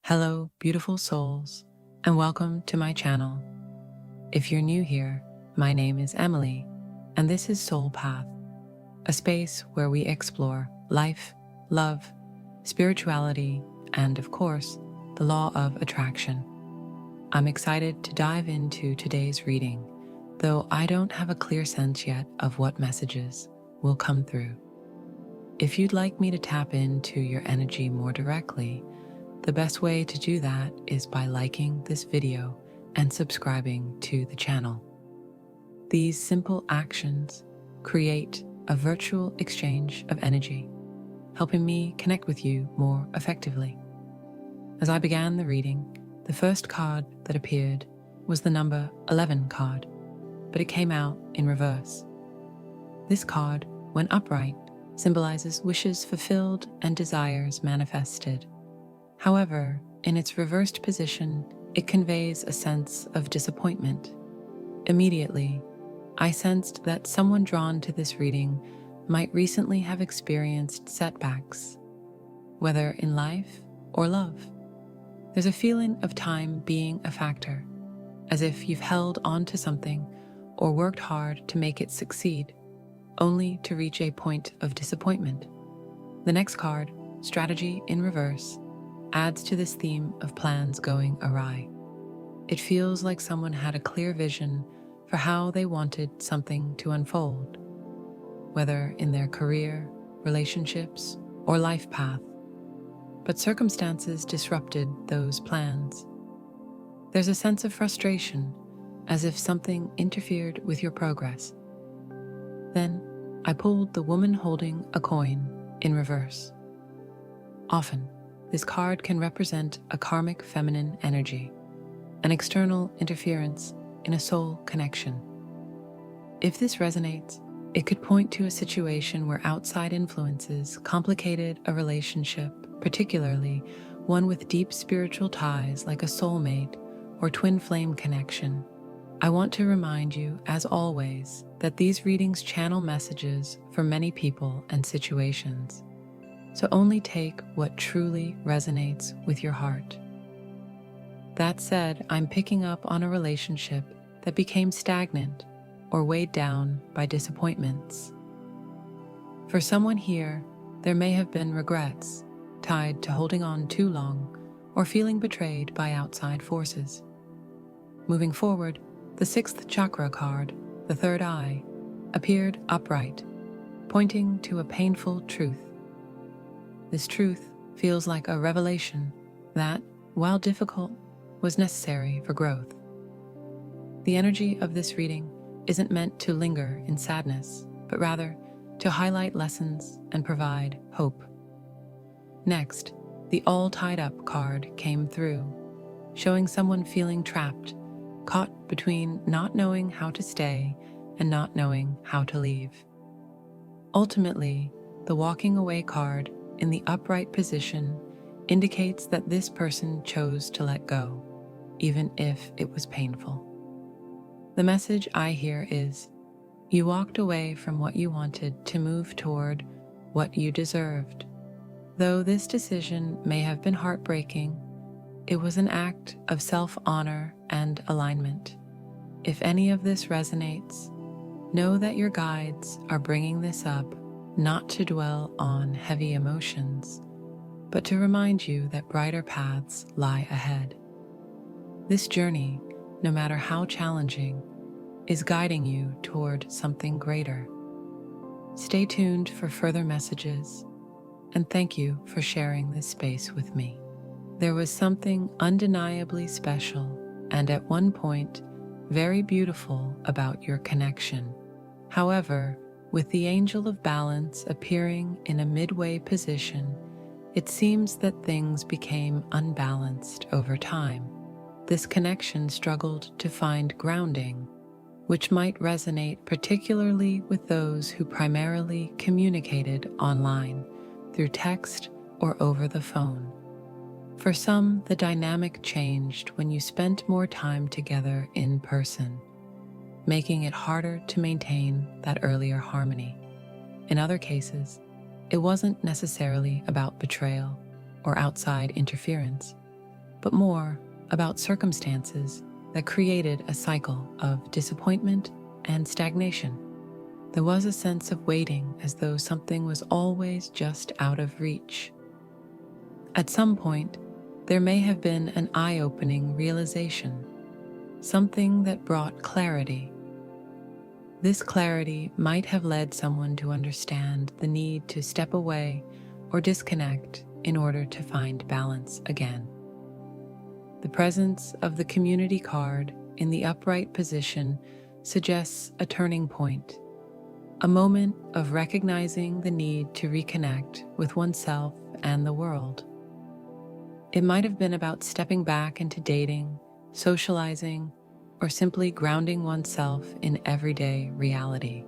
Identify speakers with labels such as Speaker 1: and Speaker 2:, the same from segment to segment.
Speaker 1: Hello, beautiful souls, and welcome to my channel. If you're new here, my name is Emily, and this is Soul Path, a space where we explore life, love, spirituality, and of course, the law of attraction. I'm excited to dive into today's reading, though I don't have a clear sense yet of what messages will come through. If you'd like me to tap into your energy more directly, the best way to do that is by liking this video and subscribing to the channel. These simple actions create a virtual exchange of energy, helping me connect with you more effectively. As I began the reading, the first card that appeared was the number 11 card, but it came out in reverse. This card, when upright, symbolizes wishes fulfilled and desires manifested. However, in its reversed position, it conveys a sense of disappointment. Immediately, I sensed that someone drawn to this reading might recently have experienced setbacks, whether in life or love. There's a feeling of time being a factor, as if you've held on to something or worked hard to make it succeed, only to reach a point of disappointment. The next card, Strategy in Reverse, adds to this theme of plans going awry. It feels like someone had a clear vision for how they wanted something to unfold, whether in their career, relationships, or life path, but circumstances disrupted those plans. There's a sense of frustration, as if something interfered with your progress. Then, I pulled the woman holding a coin in reverse. Often, this card can represent a karmic feminine energy, an external interference in a soul connection. If this resonates, it could point to a situation where outside influences complicated a relationship, particularly one with deep spiritual ties like a soulmate or twin flame connection. I want to remind you, as always, that these readings channel messages for many people and situations. So only take what truly resonates with your heart. That said, I'm picking up on a relationship that became stagnant or weighed down by disappointments. For someone here, there may have been regrets tied to holding on too long or feeling betrayed by outside forces. Moving forward, the sixth chakra card, the third eye, appeared upright, pointing to a painful truth. This truth feels like a revelation that, while difficult, was necessary for growth. The energy of this reading isn't meant to linger in sadness, but rather to highlight lessons and provide hope. Next, the all tied up card came through, showing someone feeling trapped, caught between not knowing how to stay and not knowing how to leave. Ultimately, the walking away card in the upright position indicates that this person chose to let go, even if it was painful. The message I hear is, you walked away from what you wanted to move toward what you deserved. Though this decision may have been heartbreaking, it was an act of self-honor and alignment. If any of this resonates, know that your guides are bringing this up not to dwell on heavy emotions, but to remind you that brighter paths lie ahead. This journey, no matter how challenging, is guiding you toward something greater. Stay tuned for further messages, and thank you for sharing this space with me. There was something undeniably special and at one point very beautiful about your connection. However, with the angel of balance appearing in a midway position, it seems that things became unbalanced over time. This connection struggled to find grounding, which might resonate particularly with those who primarily communicated online, through text or over the phone. For some, the dynamic changed when you spent more time together in person, making it harder to maintain that earlier harmony. In other cases, it wasn't necessarily about betrayal or outside interference. but more about circumstances that created a cycle of disappointment and stagnation. There was a sense of waiting, as though something was always just out of reach. At some point, there may have been an eye-opening realization, something that brought clarity. This clarity might have led someone to understand the need to step away or disconnect in order to find balance again. The presence of the community card in the upright position suggests a turning point, a moment of recognizing the need to reconnect with oneself and the world. It might have been about stepping back into dating, socializing, or simply grounding oneself in everyday reality.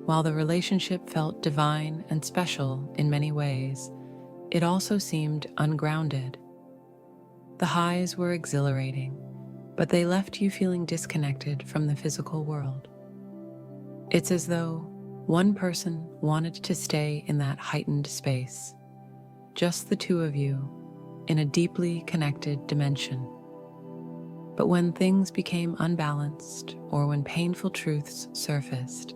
Speaker 1: While the relationship felt divine and special in many ways, it also seemed ungrounded. The highs were exhilarating, but they left you feeling disconnected from the physical world. It's as though one person wanted to stay in that heightened space, just the two of you, in a deeply connected dimension. But when things became unbalanced, or when painful truths surfaced,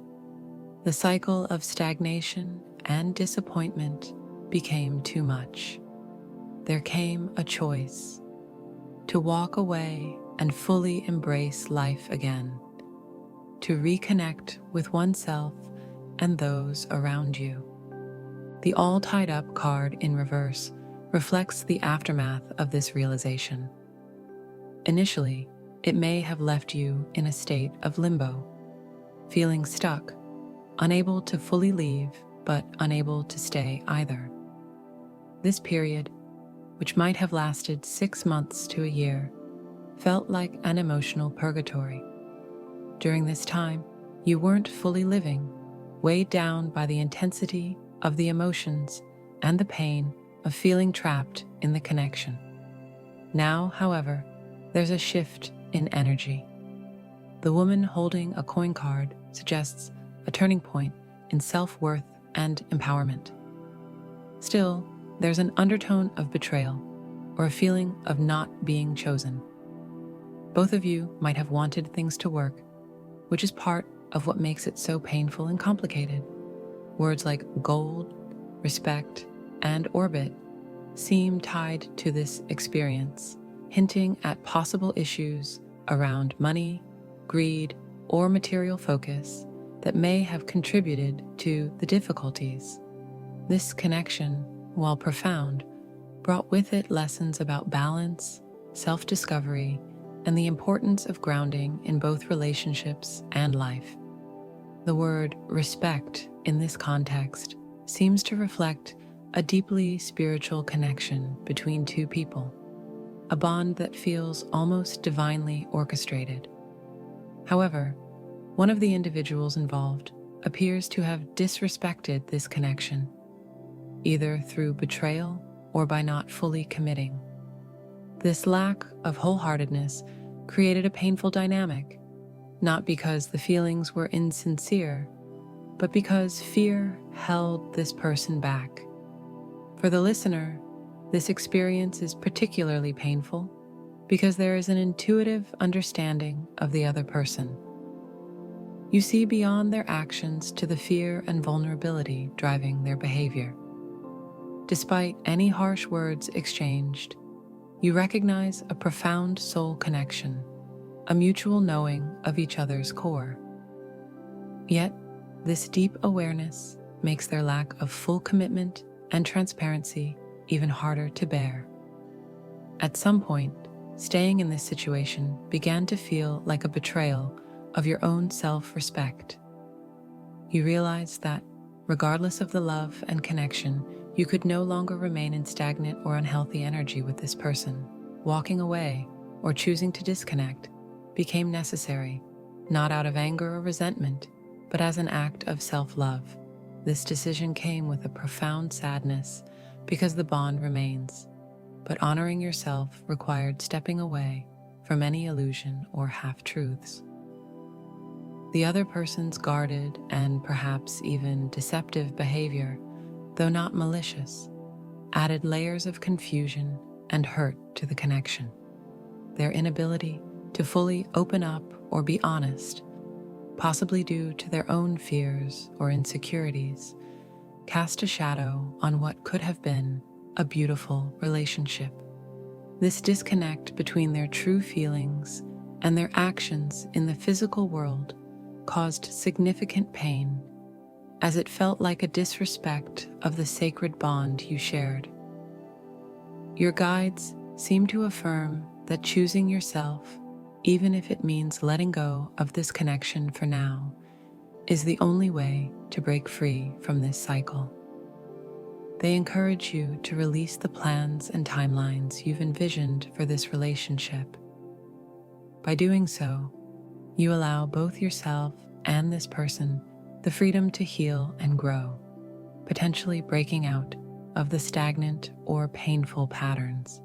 Speaker 1: the cycle of stagnation and disappointment became too much. There came a choice to walk away and fully embrace life again, to reconnect with oneself and those around you. The all tied up card in reverse reflects the aftermath of this realization. Initially, it may have left you in a state of limbo, feeling stuck, unable to fully leave, but unable to stay either. This period, which might have lasted 6 months to a year, felt like an emotional purgatory. During this time, you weren't fully living, weighed down by the intensity of the emotions and the pain of feeling trapped in the connection. Now, however, there's a shift in energy. The woman holding a coin card suggests a turning point in self-worth and empowerment. Still, there's an undertone of betrayal or a feeling of not being chosen. Both of you might have wanted things to work, which is part of what makes it so painful and complicated. Words like gold, respect, and orbit seem tied to this experience, hinting at possible issues around money, greed, or material focus that may have contributed to the difficulties. This connection, while profound, brought with it lessons about balance, self-discovery, and the importance of grounding in both relationships and life. The word respect in this context seems to reflect a deeply spiritual connection between two people, a bond that feels almost divinely orchestrated. However, one of the individuals involved appears to have disrespected this connection, either through betrayal or by not fully committing. This lack of wholeheartedness created a painful dynamic, not because the feelings were insincere, but because fear held this person back. For the listener, this experience is particularly painful because there is an intuitive understanding of the other person. You see beyond their actions to the fear and vulnerability driving their behavior. Despite any harsh words exchanged, you recognize a profound soul connection, a mutual knowing of each other's core. Yet, this deep awareness makes their lack of full commitment and transparency even harder to bear. At some point, staying in this situation began to feel like a betrayal of your own self-respect. You realized that, regardless of the love and connection, you could no longer remain in stagnant or unhealthy energy with this person. Walking away or choosing to disconnect became necessary, not out of anger or resentment, but as an act of self-love. This decision came with a profound sadness because the bond remains, but honoring yourself required stepping away from any illusion or half-truths. The other person's guarded and perhaps even deceptive behavior, though not malicious, added layers of confusion and hurt to the connection. Their inability to fully open up or be honest, possibly due to their own fears or insecurities, cast a shadow on what could have been a beautiful relationship. This disconnect between their true feelings and their actions in the physical world caused significant pain, as it felt like a disrespect of the sacred bond you shared. Your guides seem to affirm that choosing yourself, even if it means letting go of this connection for now, is the only way to break free from this cycle. They encourage you to release the plans and timelines you've envisioned for this relationship. By doing so, you allow both yourself and this person the freedom to heal and grow, potentially breaking out of the stagnant or painful patterns.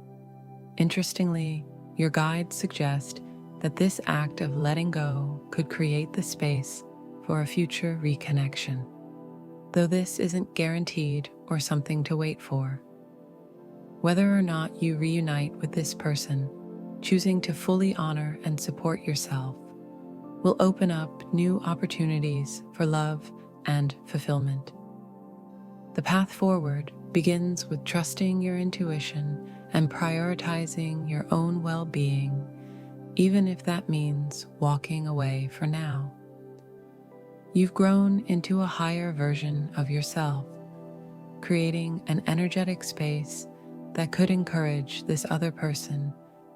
Speaker 1: Interestingly, your guides suggest that this act of letting go could create the space for a future reconnection, though this isn't guaranteed or something to wait for. Whether or not you reunite with this person, choosing to fully honor and support yourself will open up new opportunities for love and fulfillment. The path forward begins with trusting your intuition and prioritizing your own well-being, even if that means walking away for now. You've grown into a higher version of yourself, creating an energetic space that could encourage this other person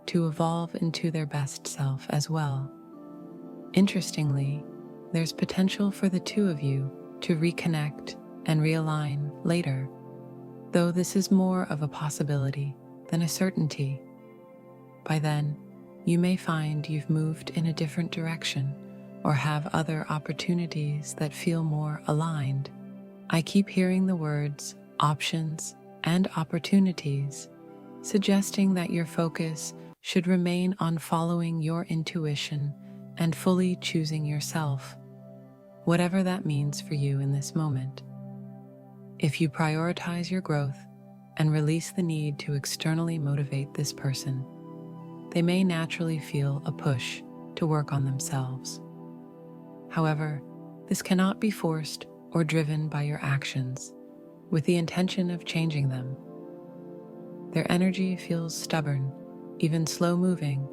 Speaker 1: to evolve into their best self as well. Interestingly, there's potential for the two of you to reconnect and realign later, though this is more of a possibility than a certainty. By then, you may find you've moved in a different direction or have other opportunities that feel more aligned. I keep hearing the words options and opportunities, suggesting that your focus should remain on following your intuition and fully choosing yourself, whatever that means for you in this moment. If you prioritize your growth and release the need to externally motivate this person, they may naturally feel a push to work on themselves. However, this cannot be forced or driven by your actions with the intention of changing them. Their energy feels stubborn, even slow-moving,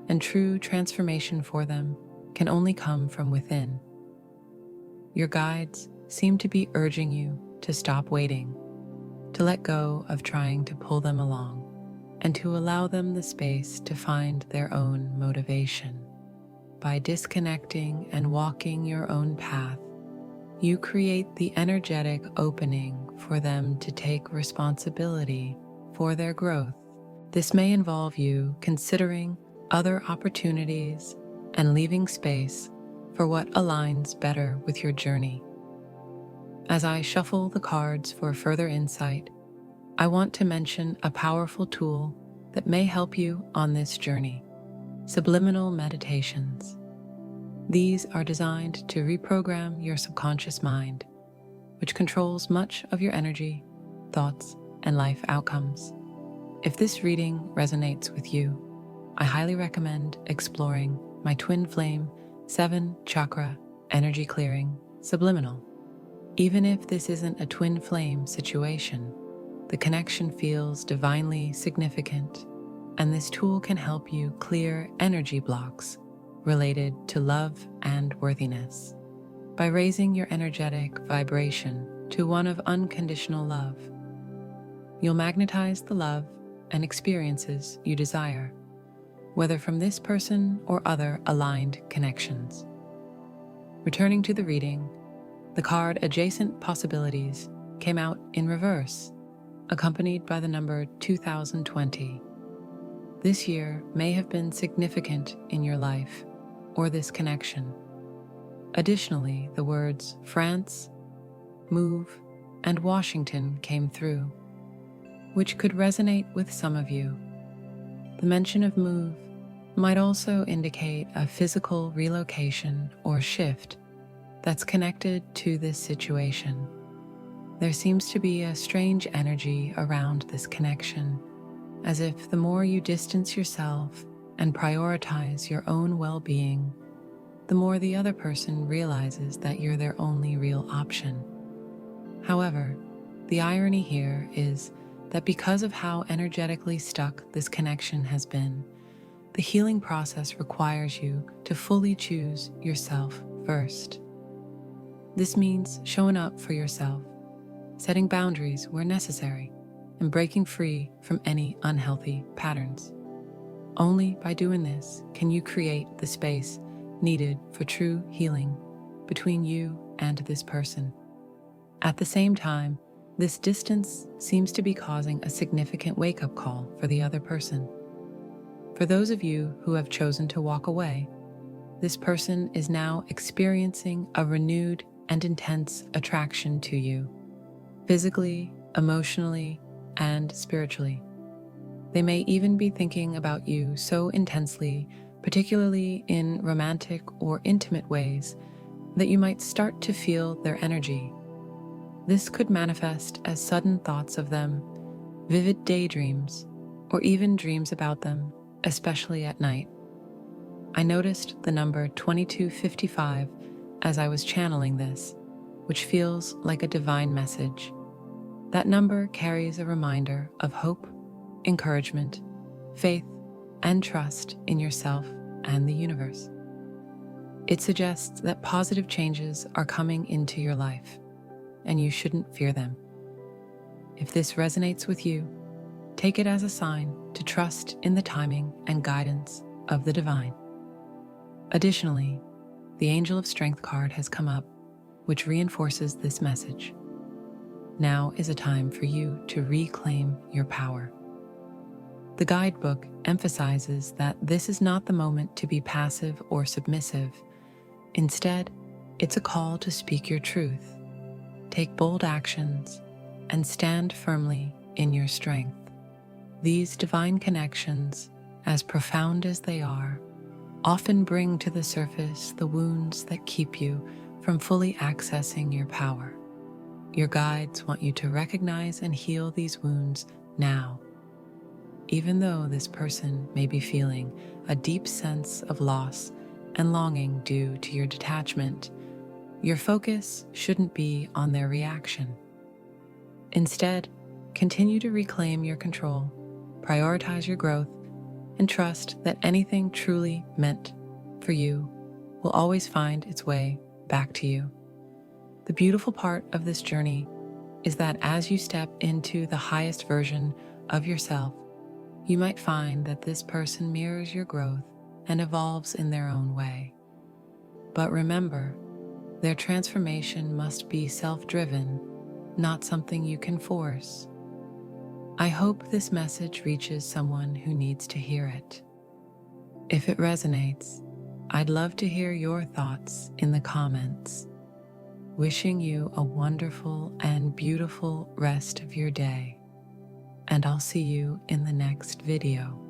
Speaker 1: and true transformation for them can only come from within. Your guides seem to be urging you to stop waiting, to let go of trying to pull them along, and to allow them the space to find their own motivation. By disconnecting and walking your own path, you create the energetic opening for them to take responsibility for their growth. This may involve you considering other opportunities and leaving space for what aligns better with your journey. As I shuffle the cards for further insight, I want to mention a powerful tool that may help you on this journey: subliminal meditations. These are designed to reprogram your subconscious mind, which controls much of your energy, thoughts, and life outcomes. If this reading resonates with you, I highly recommend exploring my Twin Flame 7 Chakra Energy Clearing Subliminal. Even if this isn't a twin flame situation, the connection feels divinely significant, and this tool can help you clear energy blocks related to love and worthiness. By raising your energetic vibration to one of unconditional love, you'll magnetize the love and experiences you desire, whether from this person or other aligned connections. Returning to the reading, the card Adjacent Possibilities came out in reverse, accompanied by the number 2020. This year may have been significant in your life or this connection. Additionally, the words France, move, and Washington came through, which could resonate with some of you. The mention of move might also indicate a physical relocation or shift that's connected to this situation. There seems to be a strange energy around this connection, as if the more you distance yourself and prioritize your own well-being, the more the other person realizes that you're their only real option. However, the irony here is that because of how energetically stuck this connection has been, the healing process requires you to fully choose yourself first. This means showing up for yourself, setting boundaries where necessary, and breaking free from any unhealthy patterns. Only by doing this can you create the space needed for true healing between you and this person. At the same time, this distance seems to be causing a significant wake-up call for the other person. For those of you who have chosen to walk away, this person is now experiencing a renewed and intense attraction to you, physically, emotionally, and spiritually. They may even be thinking about you so intensely, particularly in romantic or intimate ways, that you might start to feel their energy. This could manifest as sudden thoughts of them, vivid daydreams, or even dreams about them, especially at night. I noticed the number 2255 as I was channeling this, which feels like a divine message. That number carries a reminder of hope, encouragement, faith, and trust in yourself and the universe. It suggests that positive changes are coming into your life, and you shouldn't fear them. If this resonates with you, take it as a sign to trust in the timing and guidance of the divine. Additionally, the Angel of Strength card has come up, which reinforces this message. Now is a time for you to reclaim your power. The guidebook emphasizes that this is not the moment to be passive or submissive. Instead, it's a call to speak your truth, take bold actions, and stand firmly in your strength. These divine connections, as profound as they are, often bring to the surface the wounds that keep you from fully accessing your power. Your guides want you to recognize and heal these wounds now. Even though this person may be feeling a deep sense of loss and longing due to your detachment, your focus shouldn't be on their reaction. Instead, continue to reclaim your control, prioritize your growth, and trust that anything truly meant for you will always find its way back to you. The beautiful part of this journey is that as you step into the highest version of yourself, you might find that this person mirrors your growth and evolves in their own way. But remember, their transformation must be self-driven, not something you can force. I hope this message reaches someone who needs to hear it. If it resonates, I'd love to hear your thoughts in the comments. Wishing you a wonderful and beautiful rest of your day, and I'll see you in the next video.